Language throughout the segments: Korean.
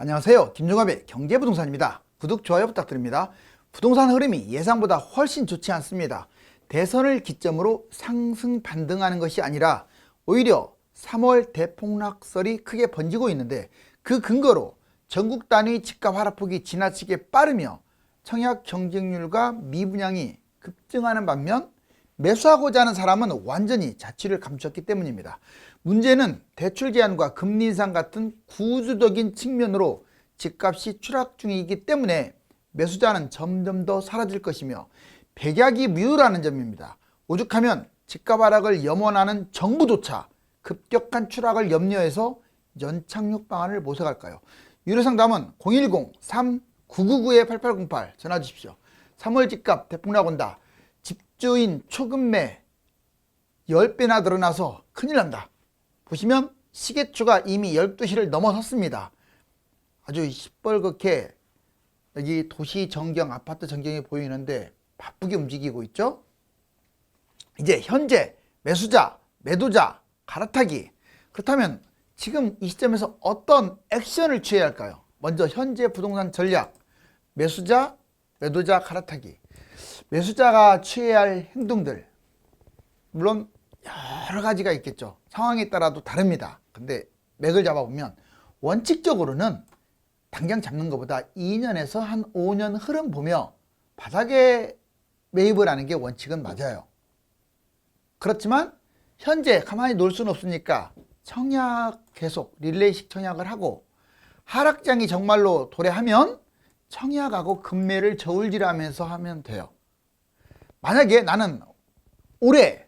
안녕하세요. 김종합의 경제부동산입니다. 구독, 좋아요 부탁드립니다. 부동산 흐름이 예상보다 훨씬 좋지 않습니다. 대선을 기점으로 상승 반등하는 것이 아니라 오히려 3월 대폭락설이 크게 번지고 있는데, 그 근거로 전국 단위 집값 하락폭이 지나치게 빠르며 청약 경쟁률과 미분양이 급증하는 반면 매수하고자 하는 사람은 완전히 자취를 감췄기 때문입니다. 문제는 대출 제한과 금리 인상 같은 구조적인 측면으로 집값이 추락 중이기 때문에 매수자는 점점 더 사라질 것이며 백약이 무효라는 점입니다. 오죽하면 집값 하락을 염원하는 정부조차 급격한 추락을 염려해서 연착륙 방안을 모색할까요? 유료상담은 010-3999-8808 전화 주십시오. 3월 집값 대폭락 온다. 집주인 초급매 10배나 늘어나서 큰일 난다. 보시면 시계추가 이미 12시를 넘어섰습니다. 아주 시뻘겋게 여기 도시 전경, 아파트 전경이 보이는데 바쁘게 움직이고 있죠. 이제 현재 매수자, 매도자 갈아타기. 그렇다면 지금 이 시점에서 어떤 액션을 취해야 할까요? 먼저 현재 부동산 전략, 매수자, 매도자 갈아타기. 매수자가 취해야 할 행동들, 물론 여러 가지가 있겠죠. 상황에 따라도 다릅니다. 근데 맥을 잡아보면 원칙적으로는 당장 잡는 것보다 2년에서 한 5년 흐름 보며 바닥에 매입을 하는 게 원칙은 맞아요. 그렇지만 현재 가만히 놀 수는 없으니까 청약 계속 릴레이식 청약을 하고, 하락장이 정말로 도래하면 청약하고 급매를 저울질하면서 하면 돼요. 만약에 나는 올해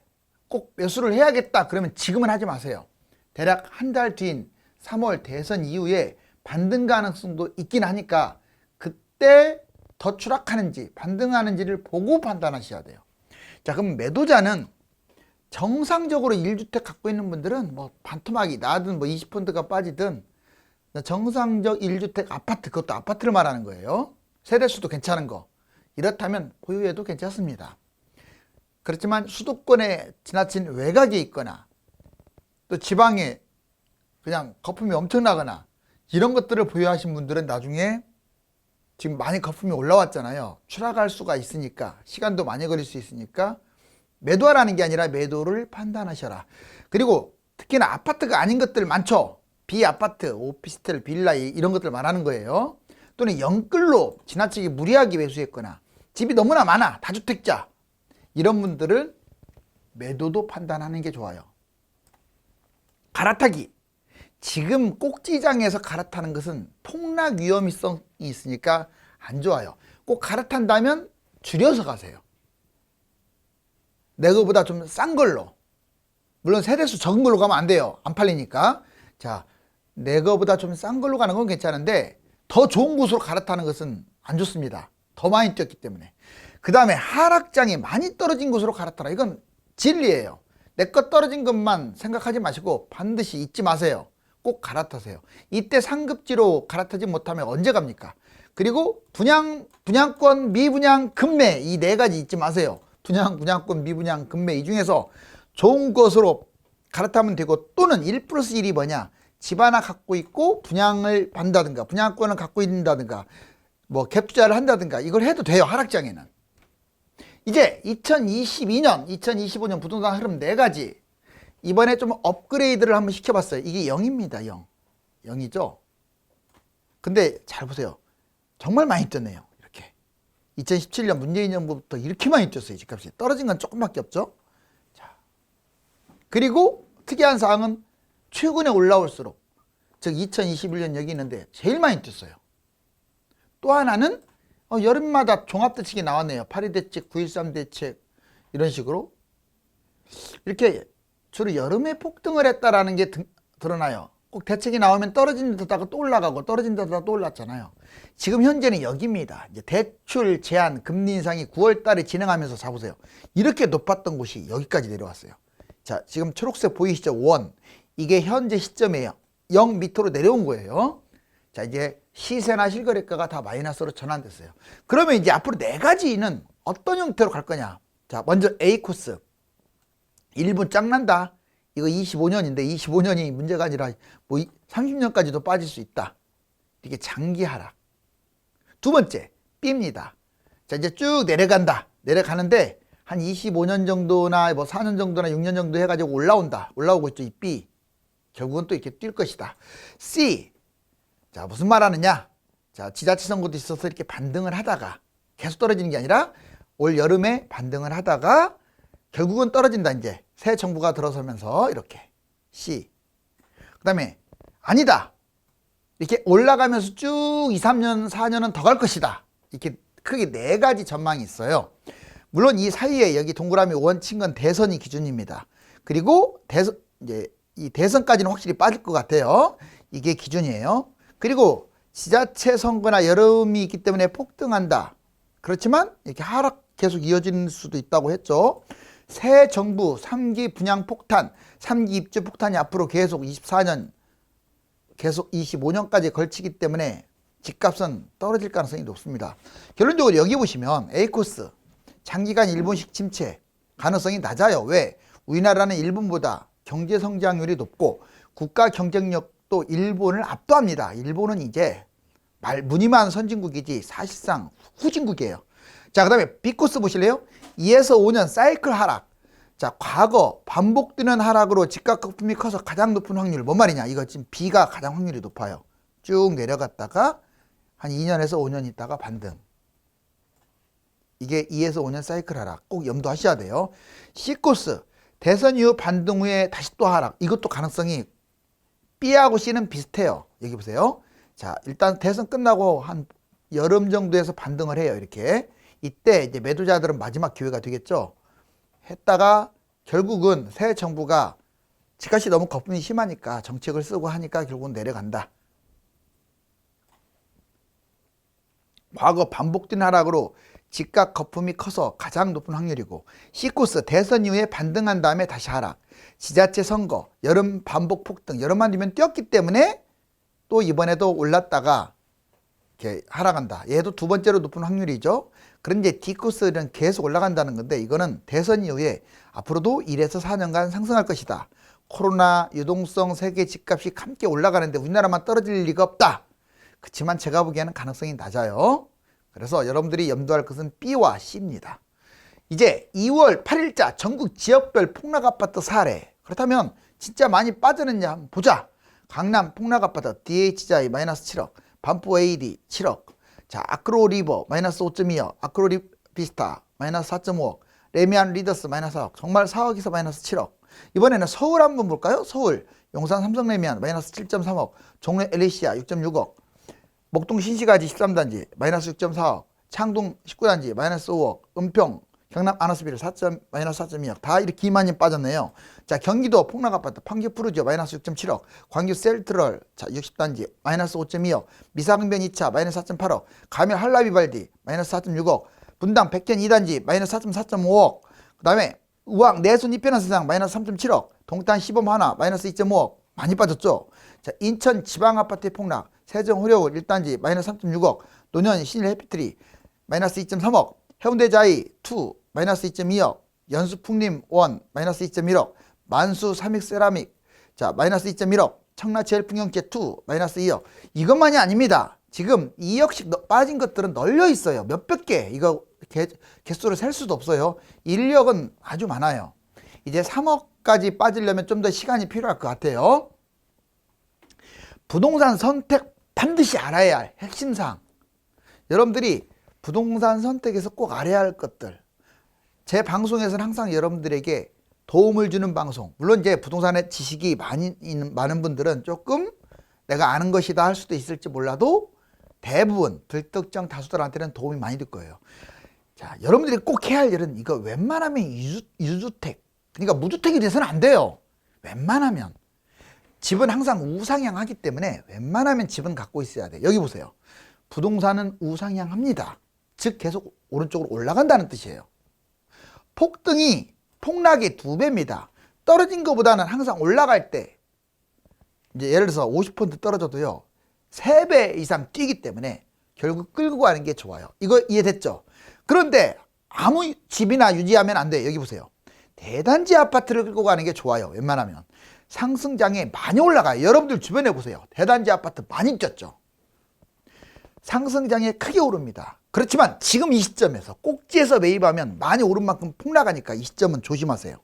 꼭 매수를 해야겠다 그러면 지금은 하지 마세요. 대략 한 달 뒤인 3월 대선 이후에 반등 가능성도 있긴 하니까 그때 더 추락하는지 반등하는지를 보고 판단하셔야 돼요. 자, 그럼 매도자는 정상적으로 1주택 갖고 있는 분들은 뭐 반토막이 나든 뭐 20%가 빠지든 정상적 1주택 아파트, 그것도 아파트를 말하는 거예요. 세대수도 괜찮은 거, 이렇다면 보유해도 괜찮습니다. 그렇지만 수도권에 지나친 외곽에 있거나 또 지방에 그냥 거품이 엄청나거나 이런 것들을 보유하신 분들은 나중에 지금 많이 거품이 올라왔잖아요. 추락할 수가 있으니까, 시간도 많이 걸릴 수 있으니까 매도하라는 게 아니라 매도를 판단하셔라. 그리고 특히나 아파트가 아닌 것들 많죠. 비아파트, 오피스텔, 빌라 이런 것들 말하는 거예요. 또는 영끌로 지나치게 무리하게 매수했거나 집이 너무나 많아, 다주택자, 이런 분들은 매도도 판단하는 게 좋아요. 갈아타기. 지금 꼭지장에서 갈아타는 것은 폭락 위험성이 있으니까 안 좋아요. 꼭 갈아탄다면 줄여서 가세요. 내 거보다 좀 싼 걸로. 물론 세대수 적은 걸로 가면 안 돼요. 안 팔리니까. 자, 내 거보다 좀 싼 걸로 가는 건 괜찮은데 더 좋은 곳으로 갈아타는 것은 안 좋습니다. 더 많이 뛰었기 때문에. 그 다음에 하락장이 많이 떨어진 곳으로 갈아타라. 이건 진리예요. 내 것 떨어진 것만 생각하지 마시고 반드시 잊지 마세요. 꼭 갈아타세요. 이때 상급지로 갈아타지 못하면 언제 갑니까? 그리고 분양권, 미분양, 급매, 이 네 가지 잊지 마세요. 분양권, 미분양, 급매, 이 중에서 좋은 것으로 갈아타면 되고, 또는 1+1이 뭐냐? 집 하나 갖고 있고 분양을 받는다든가, 분양권을 갖고 있다든가, 뭐 갭 투자를 한다든가, 이걸 해도 돼요. 하락장에는. 이제 2022년, 2025년 부동산 흐름 4가지. 이번에 좀 업그레이드를 한번 시켜봤어요. 이게 0입니다. 0. 0이죠. 근데 잘 보세요. 정말 많이 뛰었네요. 이렇게. 2017년 문재인 정부부터 이렇게 많이 뛰었어요. 집값이. 떨어진 건 조금밖에 없죠. 자, 그리고 특이한 사항은 최근에 올라올수록, 즉 2021년 여기 있는데 제일 많이 뛰었어요. 또 하나는 여름마다 종합대책이 나왔네요. 8.2대책, 9.13 대책, 이런 식으로. 이렇게 주로 여름에 폭등을 했다라는 게 드러나요. 꼭 대책이 나오면 떨어진 데다가 또 올라가고 떨어진 데다가 또 올랐잖아요. 지금 현재는 여기입니다. 이제 대출 제한, 금리 인상이 9월 달에 진행하면서 잡으세요. 이렇게 높았던 곳이 여기까지 내려왔어요. 자, 지금 초록색 보이시죠? 원. 이게 현재 시점이에요. 0 밑으로 내려온 거예요. 자, 이제 시세나 실거래가가 다 마이너스로 전환됐어요. 그러면 이제 앞으로 4가지는 어떤 형태로 갈 거냐? 자, 먼저 A 코스. 1분 짱난다. 이거 25년인데 25년이 문제가 아니라 뭐 30년까지도 빠질 수 있다. 이게 장기 하락. 두 번째, B입니다. 자, 이제 쭉 내려간다. 내려가는데 한 25년 정도나 뭐 4년 정도나 6년 정도 해가지고 올라오고 있죠. 이 B. 결국은 또 이렇게 뛸 것이다. C. 자, 무슨 말 하느냐? 자, 지자체 선거도 있어서 이렇게 반등을 하다가 계속 떨어지는 게 아니라 올 여름에 반등을 하다가 결국은 떨어진다. 이제 새 정부가 들어서면서 이렇게. C. 그 다음에 아니다. 이렇게 올라가면서 쭉 2, 3년, 4년은 더 갈 것이다. 이렇게 크게 네 가지 전망이 있어요. 물론 이 사이에 여기 동그라미 5원 친 건 대선이 기준입니다. 그리고 이제 이 대선까지는 확실히 빠질 것 같아요. 이게 기준이에요. 그리고 지자체 선거나 여름이 있기 때문에 폭등한다. 그렇지만 이렇게 하락 계속 이어질 수도 있다고 했죠. 새 정부 3기 분양 폭탄, 3기 입주 폭탄이 앞으로 계속 24년, 계속 25년까지 걸치기 때문에 집값은 떨어질 가능성이 높습니다. 결론적으로 여기 보시면 A코스, 장기간 일본식 침체 가능성이 낮아요. 왜? 우리나라는 일본보다 경제 성장률이 높고 국가 경쟁력도 일본을 압도합니다. 일본은 이제 무늬만 선진국이지 사실상 후진국이에요. 자, 그 다음에 B코스 보실래요? 2에서 5년 사이클 하락. 자, 과거 반복되는 하락으로 집값 거품이 커서 가장 높은 확률. 뭔 말이냐? 이거 지금 B가 가장 확률이 높아요. 쭉 내려갔다가 한 2년에서 5년 있다가 반등. 이게 2에서 5년 사이클 하락. 꼭 염두하셔야 돼요. C코스, 대선 이후 반등 후에 다시 또 하락. 이것도 가능성이 B하고 C는 비슷해요. 여기 보세요. 자, 일단 대선 끝나고 한 여름 정도에서 반등을 해요. 이렇게. 이때 이제 매도자들은 마지막 기회가 되겠죠. 했다가 결국은 새 정부가 집값이 너무 거품이 심하니까 정책을 쓰고 하니까 결국은 내려간다. 과거 반복된 하락으로 집값 거품이 커서 가장 높은 확률이고, C코스 대선 이후에 반등한 다음에 다시 하락. 지자체 선거, 여름 반복 폭등, 여름만 되면 뛰었기 때문에 또 이번에도 올랐다가 이렇게 하락한다. 얘도 두 번째로 높은 확률이죠. 그런데 D코스는 계속 올라간다는 건데 이거는 대선 이후에 앞으로도 1에서 4년간 상승할 것이다. 코로나, 유동성, 세계 집값이 함께 올라가는데 우리나라만 떨어질 리가 없다. 그렇지만 제가 보기에는 가능성이 낮아요. 그래서 여러분들이 염두할 것은 B와 C입니다. 이제 2월 8일자 전국 지역별 폭락아파트 사례. 그렇다면 진짜 많이 빠졌느냐 한번 보자. 강남 폭락아파트 DH자이 마이너스 7억, 반포 AD 7억, 자 아크로리버 마이너스 5.2억, 아크로리비스타 마이너스 4.5억, 레미안 리더스 마이너스 4억, 정말 4억에서 마이너스 7억. 이번에는 서울 한번 볼까요? 서울 용산 삼성레미안 마이너스 7.3억, 종로 엘리시아 6.6억, 목동 신시가지 13단지 마이너스 6.4억, 창동 19단지 마이너스 5억, 은평 경남 아너스빌 마이너스 4.2억. 다 이렇게 많이 빠졌네요. 자, 경기도 폭락아파트 판교 푸르지오 마이너스 6.7억, 광주 셀트럴 자 60단지 마이너스 5.2억, 미사강변 2차 마이너스 4.8억, 가면 한라비발디 마이너스 4.6억, 분당 백현 2단지 마이너스 4.5억, 그 다음에 우왕 내순 이편한 세상 마이너스 3.7억, 동탄 시범 하나 마이너스 2.5억. 많이 빠졌죠. 자, 인천 지방아파트의 폭락, 세정 호려울 1단지 마이너스 3.6억, 노년 신일 해피트리 마이너스 2.3억, 해운대 자이 2 마이너스 2.2억, 연수 풍림 1 마이너스 2.1억, 만수 삼익 세라믹 자 마이너스 2.1억, 청라 제일 풍경제 2 마이너스 2억. 이것만이 아닙니다. 지금 2억씩 빠진 것들은 널려 있어요. 몇백 개. 이거 개수를 셀 수도 없어요. 인력은 아주 많아요. 이제 3억까지 빠지려면 좀 더 시간이 필요할 것 같아요. 부동산 선택 반드시 알아야 할 핵심사항. 여러분들이 부동산 선택에서 꼭 알아야 할 것들. 제 방송에서는 항상 여러분들에게 도움을 주는 방송. 물론 이제 부동산에 지식이 많은 분들은 조금 내가 아는 것이다 할 수도 있을지 몰라도 대부분 불특정 다수들한테는 도움이 많이 될 거예요. 자, 여러분들이 꼭 해야 할 일은 이거 웬만하면 유주택. 그러니까 무주택이 돼서는 안 돼요. 웬만하면. 집은 항상 우상향하기 때문에 웬만하면 집은 갖고 있어야 돼. 여기 보세요. 부동산은 우상향합니다. 즉 계속 오른쪽으로 올라간다는 뜻이에요. 폭락의 2배입니다. 떨어진 것보다는 항상 올라갈 때 이제 예를 들어서 50% 떨어져도요 3배 이상 뛰기 때문에 결국 끌고 가는 게 좋아요. 이거 이해됐죠? 그런데 아무 집이나 유지하면 안 돼요. 여기 보세요. 대단지 아파트를 끌고 가는 게 좋아요. 웬만하면. 상승장에 많이 올라가요. 여러분들 주변에 보세요. 대단지 아파트 많이 뛰었죠. 상승장에 크게 오릅니다. 그렇지만 지금 이 시점에서 꼭지에서 매입하면 많이 오른 만큼 폭락하니까 이 시점은 조심하세요.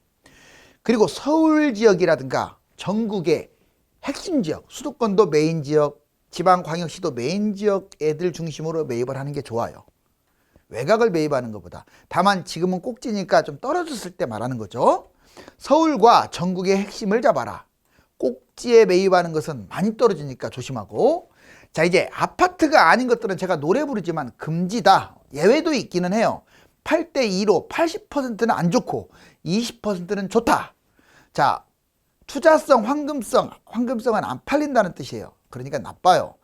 그리고 서울 지역이라든가 전국의 핵심 지역, 수도권도 메인 지역, 지방광역시도 메인 지역 애들 중심으로 매입을 하는 게 좋아요. 외곽을 매입하는 것보다. 다만 지금은 꼭지니까 좀 떨어졌을 때 말하는 거죠. 서울과 전국의 핵심을 잡아라. 꼭지에 매입하는 것은 많이 떨어지니까 조심하고. 자, 이제 아파트가 아닌 것들은 제가 노래 부르지만 금지다. 예외도 있기는 해요. 8대2로 80%는 안 좋고 20%는 좋다. 자, 투자성, 황금성은 안 팔린다는 뜻이에요. 그러니까 나빠요.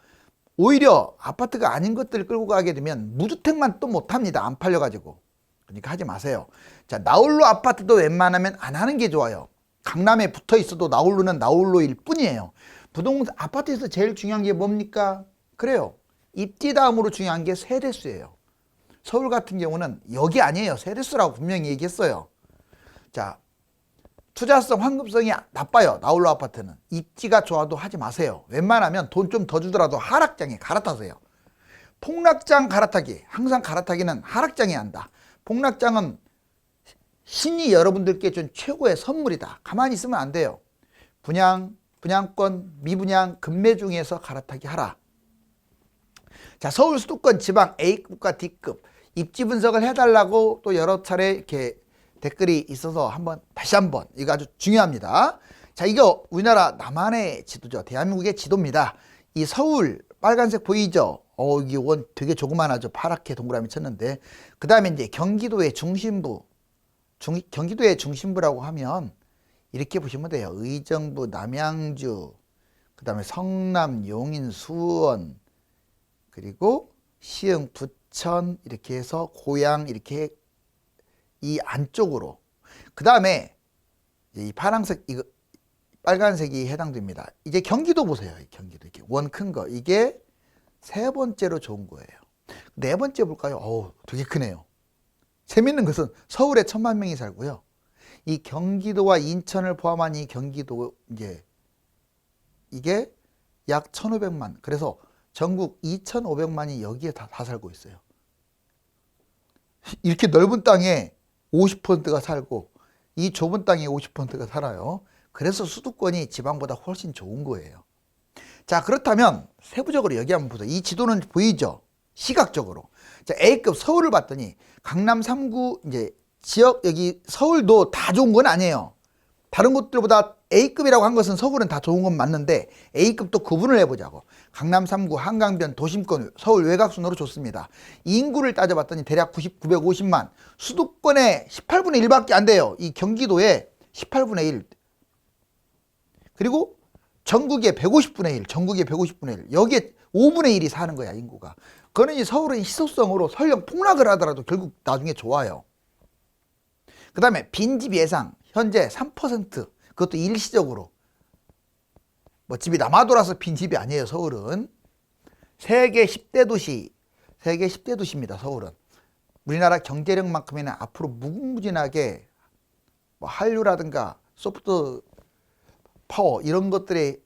오히려 아파트가 아닌 것들을 끌고 가게 되면 무주택만 또 못합니다. 안 팔려가지고. 그러니까 하지 마세요. 자, 나홀로 아파트도 웬만하면 안 하는 게 좋아요. 강남에 붙어 있어도 나홀로는 나홀로일 뿐이에요. 부동산 아파트에서 제일 중요한 게 뭡니까? 그래요. 입지 다음으로 중요한 게 세대수예요. 서울 같은 경우는 여기 아니에요. 세대수라고 분명히 얘기했어요. 자, 투자성, 황금성이 나빠요. 나홀로 아파트는. 입지가 좋아도 하지 마세요. 웬만하면 돈 좀 더 주더라도 하락장에 갈아타세요. 폭락장 갈아타기. 항상 갈아타기는 하락장에 한다. 폭락장은 신이 여러분들께 준 최고의 선물이다. 가만히 있으면 안 돼요. 분양, 분양권, 미분양, 급매 중에서 갈아타기 하라. 자, 서울 수도권 지방 A급과 D급 입지 분석을 해달라고 또 여러 차례 이렇게 댓글이 있어서 다시 한번 이거 아주 중요합니다. 자, 이거 우리나라 남한의 지도죠. 대한민국의 지도입니다. 이 서울 빨간색 보이죠? 이게 원 되게 조그만하죠. 파랗게 동그라미 쳤는데 그 다음에 이제 경기도의 중심부 경기도의 중심부라고 하면 이렇게 보시면 돼요. 의정부, 남양주, 그 다음에 성남, 용인, 수원, 그리고 시흥, 부천 이렇게 해서 고양 이렇게 이 안쪽으로. 그 다음에 이 파란색 이거 빨간색이 해당됩니다. 이제 경기도 보세요. 경기도 이렇게 원 큰 거 이게 세 번째로 좋은 거예요. 네 번째 볼까요? 되게 크네요. 재밌는 것은 서울에 1,000만 명이 살고요. 이 경기도와 인천을 포함한 이 경기도 이게 약 1,500만. 그래서 전국 2,500만이 여기에 다 살고 있어요. 이렇게 넓은 땅에 50%가 살고 이 좁은 땅에 50%가 살아요. 그래서 수도권이 지방보다 훨씬 좋은 거예요. 자, 그렇다면 세부적으로 여기 한번 보세요. 이 지도는 보이죠? 시각적으로. 자, A급 서울을 봤더니 강남 3구 이제 지역 여기 서울도 다 좋은 건 아니에요. 다른 곳들보다 A급이라고 한 것은 서울은 다 좋은 건 맞는데 A급도 구분을 해보자고. 강남 3구, 한강변, 도심권, 서울 외곽순으로 좋습니다. 인구를 따져봤더니 대략 950만. 수도권의 18분의 1밖에 안 돼요. 이 경기도의 18분의 1. 그리고 전국의 150분의 1, 전국의 150분의 1. 여기에 5분의 1이 사는 거야, 인구가. 그러니 서울은 희소성으로 설령 폭락을 하더라도 결국 나중에 좋아요. 그 다음에 빈집 예상 현재 3%. 그것도 일시적으로. 뭐 집이 남아돌아서 빈집이 아니에요, 서울은. 세계 10대 도시입니다, 서울은. 우리나라 경제력만큼이나 앞으로 무궁무진하게 뭐 한류라든가 소프트 파워 이런 것들에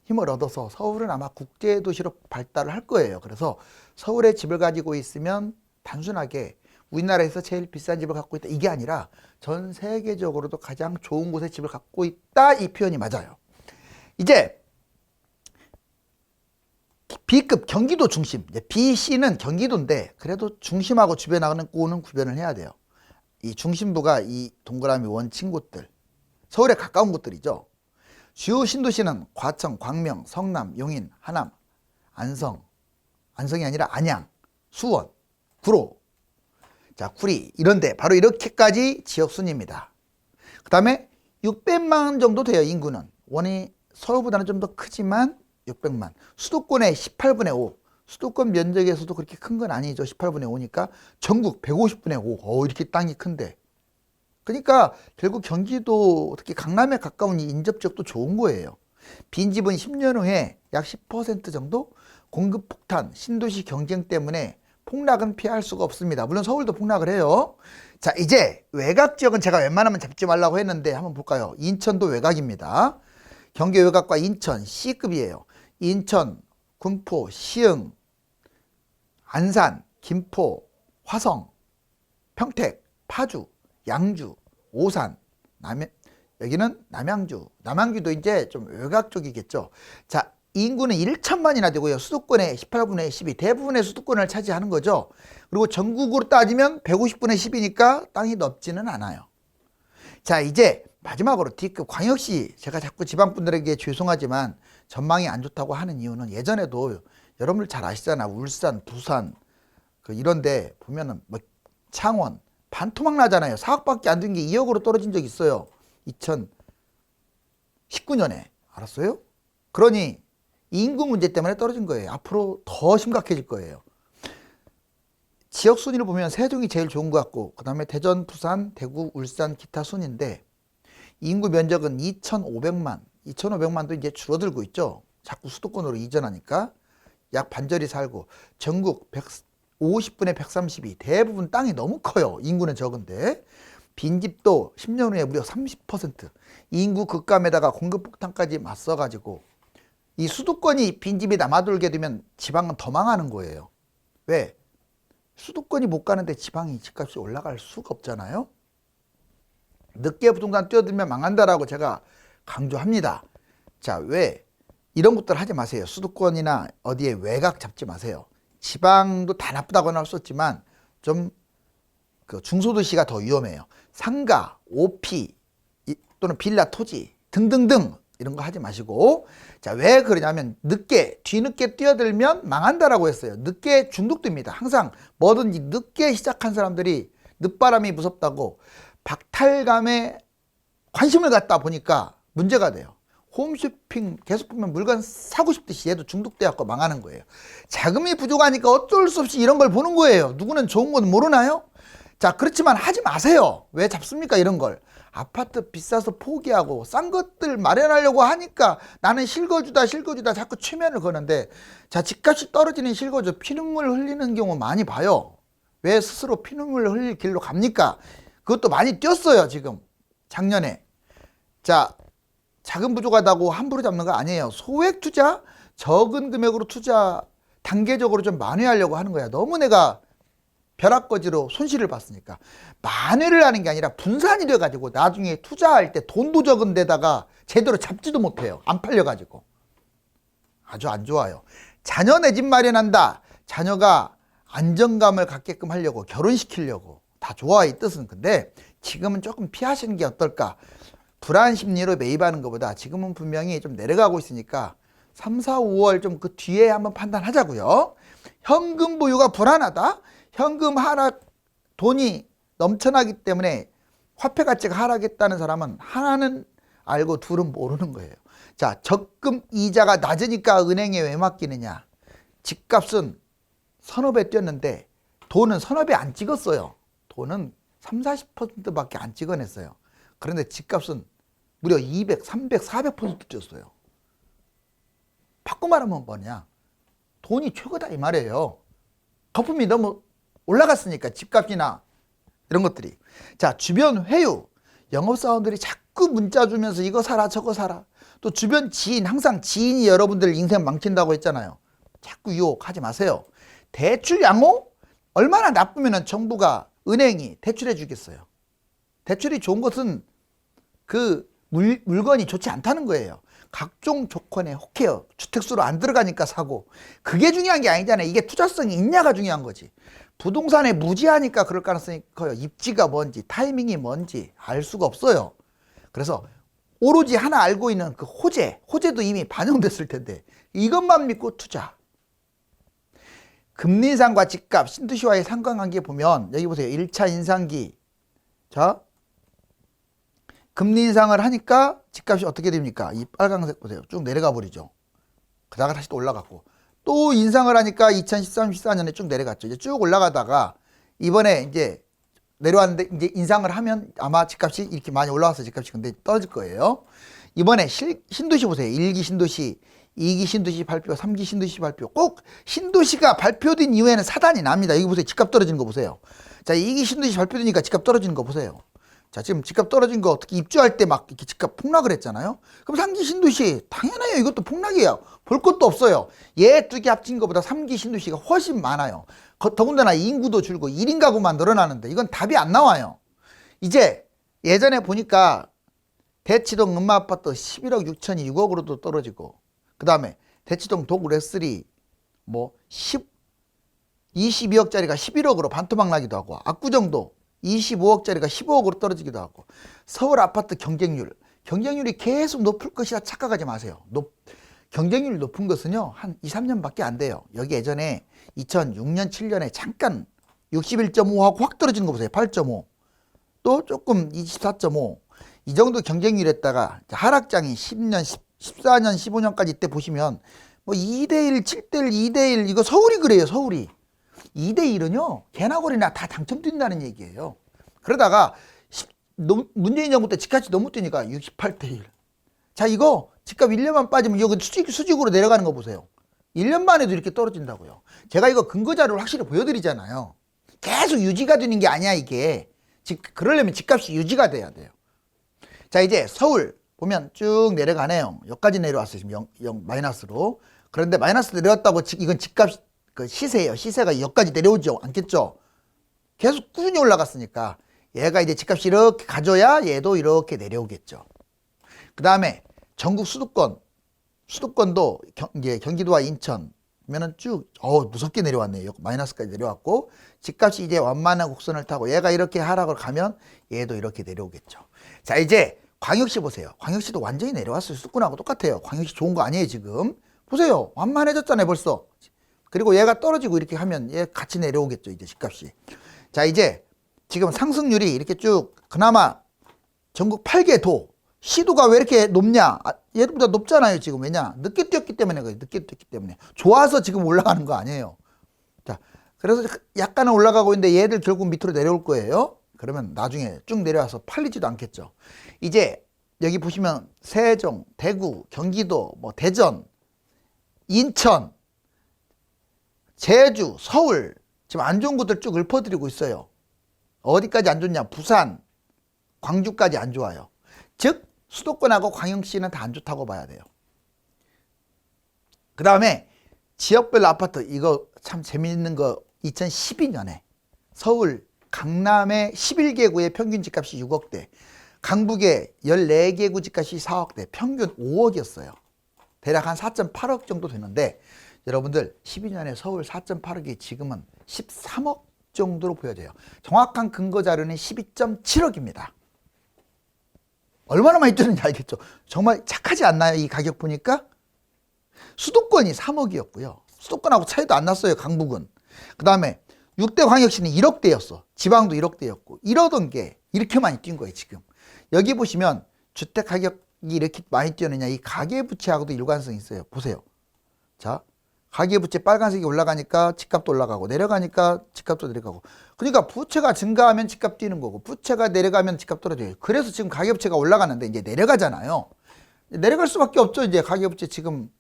힘을 얻어서 서울은 아마 국제도시로 발달을 할 거예요. 그래서 서울에 집을 가지고 있으면 단순하게 우리나라에서 제일 비싼 집을 갖고 있다 이게 아니라 전 세계적으로도 가장 좋은 곳에 집을 갖고 있다 이 표현이 맞아요. 이제 B급 경기도 중심, B, C는 경기도인데 그래도 중심하고 주변하고는 구별을 해야 돼요. 이 중심부가 이 동그라미 원친 곳들, 서울에 가까운 곳들이죠. 주요 신도시는 과천, 광명, 성남, 용인, 하남, 안성이 아니라 안양, 수원, 구로, 자, 구리 이런데 바로 이렇게까지 지역 순입니다. 그 다음에 600만 정도 돼요. 인구는 원이 서울보다는 좀 더 크지만 600만. 수도권의 18분의 5. 수도권 면적에서도 그렇게 큰 건 아니죠. 18분의 5니까 전국 150분의 5. 이렇게 땅이 큰데. 그러니까 결국 경기도 특히 강남에 가까운 이 인접지역도 좋은 거예요. 빈집은 10년 후에 약 10% 정도 공급 폭탄, 신도시 경쟁 때문에 폭락은 피할 수가 없습니다. 물론 서울도 폭락을 해요. 자, 이제 외곽 지역은 제가 웬만하면 잡지 말라고 했는데 한번 볼까요? 인천도 외곽입니다. 경기 외곽과 인천 C급이에요. 인천, 군포, 시흥, 안산, 김포, 화성, 평택, 파주, 양주, 오산, 여기는 남양주. 남양주도 이제 좀 외곽 쪽이겠죠. 자, 인구는 1천만이나 되고요. 수도권의 18분의 12, 대부분의 수도권을 차지하는 거죠. 그리고 전국으로 따지면 150분의 10이니까 땅이 넓지는 않아요. 자, 이제 마지막으로 D급 광역시, 제가 자꾸 지방분들에게 죄송하지만 전망이 안 좋다고 하는 이유는 예전에도 여러분들 잘 아시잖아. 울산, 부산 이런데 보면은 뭐 창원 반토막 나잖아요. 4억밖에 안 된 게 2억으로 떨어진 적 있어요. 2019년에. 알았어요? 그러니 인구 문제 때문에 떨어진 거예요. 앞으로 더 심각해질 거예요. 지역 순위를 보면 세종이 제일 좋은 것 같고, 그 다음에 대전, 부산, 대구, 울산, 기타 순인데 인구 면적은 2,500만도 이제 줄어들고 있죠. 자꾸 수도권으로 이전하니까 약 반절이 살고, 전국 50분의 132, 대부분 땅이 너무 커요. 인구는 적은데 빈집도 10년 후에 무려 30%, 인구 급감에다가 공급폭탄까지 맞서가지고 이 수도권이 빈집이 남아돌게 되면 지방은 더 망하는 거예요. 왜? 수도권이 못 가는데 지방이 집값이 올라갈 수가 없잖아요. 늦게 부동산 뛰어들면 망한다라고 제가 강조합니다. 자, 왜? 이런 것들 하지 마세요. 수도권이나 어디에 외곽 잡지 마세요. 지방도 다 나쁘다고는 할 수 없지만 좀 중소도시가 더 위험해요. 상가, 오피 또는 빌라 토지 등등등 이런 거 하지 마시고, 자, 왜 그러냐면 뒤늦게 뛰어들면 망한다라고 했어요. 늦게 중독됩니다. 항상 뭐든지 늦게 시작한 사람들이 늦바람이 무섭다고 박탈감에 관심을 갖다 보니까 문제가 돼요. 홈쇼핑 계속 보면 물건 사고 싶듯이 얘도 중독돼갖고 망하는 거예요. 자금이 부족하니까 어쩔 수 없이 이런 걸 보는 거예요. 누구는 좋은 건 모르나요? 자, 그렇지만 하지 마세요. 왜 잡습니까? 이런 걸. 아파트 비싸서 포기하고 싼 것들 마련하려고 하니까 나는 실거주다 자꾸 최면을 거는데, 자, 집값이 떨어지는 실거주 피눈물 흘리는 경우 많이 봐요. 왜 스스로 피눈물 흘릴 길로 갑니까? 그것도 많이 뛰었어요. 지금 작년에. 자, 자금 부족하다고 함부로 잡는 거 아니에요. 소액 투자, 적은 금액으로 투자 단계적으로 좀 만회하려고 하는 거야. 너무 내가 벼락거지로 손실을 봤으니까. 만회를 하는 게 아니라 분산이 돼가지고 나중에 투자할 때 돈도 적은 데다가 제대로 잡지도 못해요. 안 팔려가지고. 아주 안 좋아요. 자녀 내 집 마련한다. 자녀가 안정감을 갖게끔 하려고, 결혼시키려고. 다 좋아, 이 뜻은. 근데 지금은 조금 피하시는 게 어떨까. 불안 심리로 매입하는 것보다 지금은 분명히 좀 내려가고 있으니까 3, 4, 5월 좀 그 뒤에 한번 판단하자고요. 현금 보유가 불안하다. 현금 하락, 돈이 넘쳐나기 때문에 화폐 가치가 하락했다는 사람은 하나는 알고 둘은 모르는 거예요. 자, 적금 이자가 낮으니까 은행에 왜 맡기느냐. 집값은 서너 배 뛰었는데 돈은 서너 배 안 찍었어요. 돈은 3, 40%밖에 안 찍어냈어요. 그런데 집값은 무려 200, 300, 400% 뛰었어요. 바꿔 말하면 뭐냐. 돈이 최고다 이 말이에요. 거품이 너무 올라갔으니까, 집값이나 이런 것들이. 자, 주변 회유. 영업사원들이 자꾸 문자 주면서 이거 사라 저거 사라. 또 주변 지인, 항상 지인이 여러분들 인생 망친다고 했잖아요. 자꾸 유혹하지 마세요. 대출 양호? 얼마나 나쁘면 정부가, 은행이 대출해 주겠어요. 대출이 좋은 것은 그 물건이 좋지 않다는 거예요. 각종 조건에 혹해요. 주택수로 안 들어가니까 사고. 그게 중요한 게 아니잖아요. 이게 투자성이 있냐가 중요한 거지. 부동산에 무지하니까 그럴 가능성이 커요. 입지가 뭔지, 타이밍이 뭔지 알 수가 없어요. 그래서 오로지 하나 알고 있는 그 호재도 이미 반영됐을 텐데 이것만 믿고 투자. 금리 인상과 집값, 신도시와의 상관관계 보면 여기 보세요. 1차 인상기. 자, 금리 인상을 하니까 집값이 어떻게 됩니까? 이 빨간색 보세요. 쭉 내려가 버리죠. 그다가 다시 또 올라갔고, 또 인상을 하니까 2013, 14년에 쭉 내려갔죠. 이제 쭉 올라가다가 이번에 이제 내려왔는데, 이제 인상을 하면 아마 집값이 이렇게 많이 올라와서 집값이 근데 떨어질 거예요. 이번에 신도시 보세요. 1기 신도시, 2기 신도시 발표, 3기 신도시 발표. 꼭 신도시가 발표된 이후에는 사단이 납니다. 여기 보세요. 집값 떨어지는 거 보세요. 자, 2기 신도시 발표되니까 집값 떨어지는 거 보세요. 자, 지금 집값 떨어진 거 특히 입주할 때 막 이렇게 집값 폭락을 했잖아요. 그럼 3기 신도시 당연해요. 이것도 폭락이에요. 볼 것도 없어요. 얘 두 개 합친 것보다 3기 신도시가 훨씬 많아요. 더군다나 인구도 줄고 1인 가구만 늘어나는데 이건 답이 안 나와요. 이제 예전에 보니까 대치동 음마아파트 11억 6천이 6억으로도 떨어지고, 그 다음에 대치동 독레3 뭐 22억짜리가 11억으로 반토막 나기도 하고, 압구정도 25억짜리가 15억으로 떨어지기도 하고, 서울 아파트 경쟁률이 계속 높을 것이라 착각하지 마세요. 경쟁률이 높은 것은요 한 2, 3년밖에 안 돼요. 여기 예전에 2006년 7년에 잠깐 61.5하고 확 떨어지는 거 보세요. 8.5, 또 조금 24.5, 이 정도 경쟁률에다가 하락장이 10년 14년 15년까지 이때 보시면 뭐 2대1 7대1 2대1, 이거 서울이 그래요. 서울이 2대1은요 개나고리나 다 당첨된다는 얘기예요. 그러다가 문재인 정부 때 집값이 너무 뛰니까 68대1. 자, 이거 집값 1년만 빠지면 여기 수직으로 내려가는 거 보세요. 1년 만에도 이렇게 떨어진다고요. 제가 이거 근거 자료를 확실히 보여드리잖아요. 계속 유지가 되는 게 아니야 이게. 그러려면 집값이 유지가 돼야 돼요. 자, 이제 서울 보면 쭉 내려가네요. 여기까지 내려왔어요. 지금 0 마이너스로. 그런데 마이너스 내려왔다고 이건 집값 그 시세예요. 시세가 여기까지 내려오죠 않겠죠. 계속 꾸준히 올라갔으니까 얘가 이제 집값이 이렇게 가져야 얘도 이렇게 내려오겠죠. 그 다음에 전국 수도권도 이제 경기도와 인천면은 쭉 무섭게 내려왔네요. 마이너스까지 내려왔고, 집값이 이제 완만한 곡선을 타고 얘가 이렇게 하락을 가면 얘도 이렇게 내려오겠죠. 자, 이제 광역시 보세요. 광역시도 완전히 내려왔어요. 수도권하고 똑같아요. 광역시 좋은 거 아니에요 지금. 보세요. 완만해졌잖아요 벌써. 그리고 얘가 떨어지고 이렇게 하면 얘 같이 내려오겠죠 이제 집값이. 자, 이제 지금 상승률이 이렇게 쭉 그나마 전국 8개 도 시도가 왜 이렇게 높냐? 얘보다 높잖아요 지금. 왜냐? 늦게 뛰었기 때문에 그래요. 늦게 뛰었기 때문에. 좋아서 지금 올라가는 거 아니에요. 자, 그래서 약간은 올라가고 있는데 얘들 결국 밑으로 내려올 거예요. 그러면 나중에 쭉 내려와서 팔리지도 않겠죠. 이제 여기 보시면 세종, 대구, 경기도, 뭐 대전, 인천, 제주, 서울 지금 안 좋은 곳들 쭉 읊어드리고 있어요. 어디까지 안 좋냐? 부산, 광주까지 안 좋아요. 즉 수도권하고 광역시는 다 안 좋다고 봐야 돼요. 그 다음에 지역별 아파트, 이거 참 재미있는 거, 2012년에 서울 강남의 11개구의 평균 집값이 6억대, 강북의 14개구 집값이 4억대, 평균 5억이었어요. 대략 한 4.8억 정도 되는데, 여러분들 12년에 서울 4.8억이 지금은 13억 정도로 보여져요. 정확한 근거 자료는 12.7억입니다. 얼마나 많이 뛰는지 알겠죠? 정말 착하지 않나요? 이 가격 보니까? 수도권이 3억이었고요. 수도권하고 차이도 안 났어요, 강북은. 그 다음에 6대 광역시는 1억대였어. 지방도 1억대였고. 이러던 게 이렇게 많이 뛴 거예요, 지금. 여기 보시면 주택 가격이 이렇게 많이 뛰었느냐, 이 가계부채하고도 일관성이 있어요. 보세요. 자, 가계부채 빨간색이 올라가니까 집값도 올라가고, 내려가니까 집값도 내려가고. 그러니까 부채가 증가하면 집값 뛰는 거고, 부채가 내려가면 집값 떨어져요. 그래서 지금 가계부채가 올라가는데 이제 내려가잖아요. 내려갈 수밖에 없죠. 이제 가계부채 지금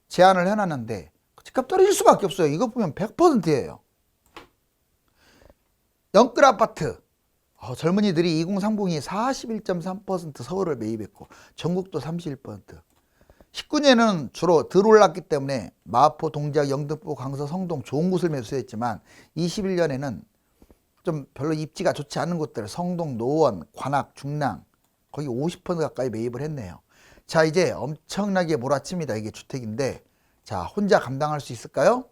제한을 해놨는데 집값 떨어질 수밖에 없어요. 이거 보면 100%예요. 영끌 아파트, 젊은이들이 2030이 41.3% 서울을 매입했고 전국도 31%. 19년에는 주로 덜 올랐기 때문에 마포, 동작, 영등포, 강서, 성동 좋은 곳을 매수했지만 21년에는 좀 별로 입지가 좋지 않은 곳들, 성동, 노원, 관악, 중랑 거의 50% 가까이 매입을 했네요. 자, 이제 엄청나게 몰아칩니다. 이게 주택인데, 자, 혼자 감당할 수 있을까요?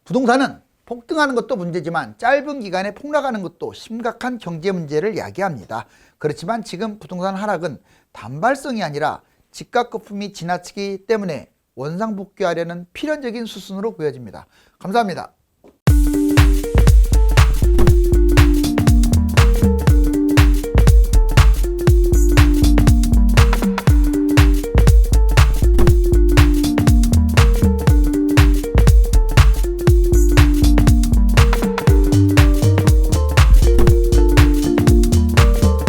부동산은 폭등하는 것도 문제지만 짧은 기간에 폭락하는 것도 심각한 경제 문제를 야기합니다. 그렇지만 지금 부동산 하락은 단발성이 아니라 집값 거품이 지나치기 때문에 원상복귀하려는 필연적인 수순으로 보여집니다. 감사합니다.